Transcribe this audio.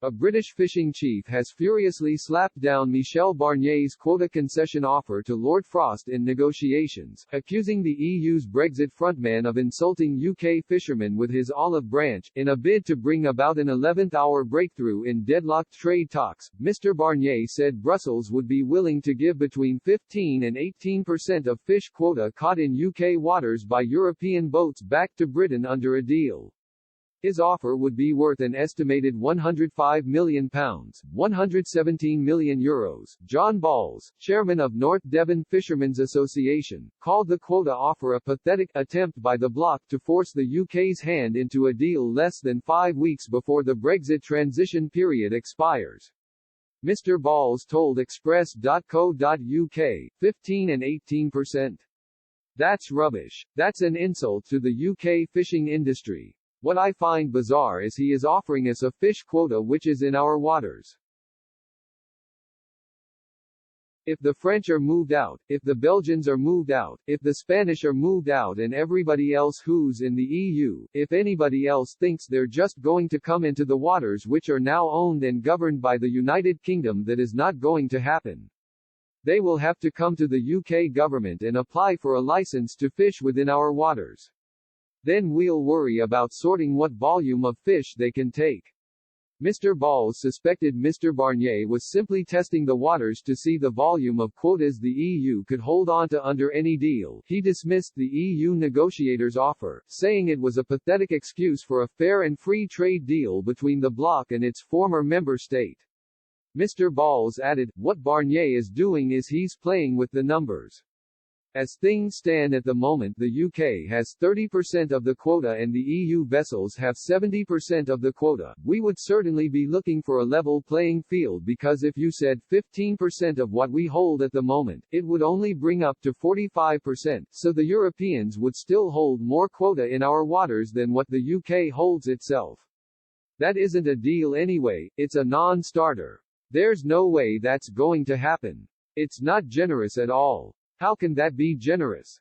A British fishing chief has furiously slapped down Michel Barnier's quota concession offer to Lord Frost in negotiations, accusing the EU's Brexit frontman of insulting UK fishermen with his olive branch. In a bid to bring about an 11th-hour breakthrough in deadlocked trade talks, Mr. Barnier said Brussels would be willing to give between 15 and 18% of fish quota caught in UK waters by European boats back to Britain under a deal. His offer would be worth an estimated £105 million, €117 million. John Balls, chairman of North Devon Fishermen's Association, called the quota offer a pathetic attempt by the bloc to force the UK's hand into a deal less than 5 weeks before the Brexit transition period expires. Mr. Balls told Express.co.uk, 15 and 18%. That's rubbish. That's an insult to the UK fishing industry. What I find bizarre is he is offering us a fish quota which is in our waters. If the French are moved out, if the Belgians are moved out, if the Spanish are moved out and everybody else who's in the EU, if anybody else thinks they're just going to come into the waters which are now owned and governed by the United Kingdom, that is not going to happen. They will have to come to the UK government and apply for a license to fish within our waters. Then we'll worry about sorting what volume of fish they can take. Mr. Balls suspected Mr. Barnier was simply testing the waters to see the volume of quotas the EU could hold on to under any deal. He dismissed the EU negotiators' offer, saying it was a pathetic excuse for a fair and free trade deal between the bloc and its former member state. Mr. Balls added, "What Barnier is doing is he's playing with the numbers. As things stand at the moment, the UK has 30% of the quota and the EU vessels have 70% of the quota. We would certainly be looking for a level playing field, because if you said 15% of what we hold at the moment, it would only bring up to 45%, so the Europeans would still hold more quota in our waters than what the UK holds itself. That isn't a deal anyway, it's a non-starter. There's no way that's going to happen. It's not generous at all. How can that be generous?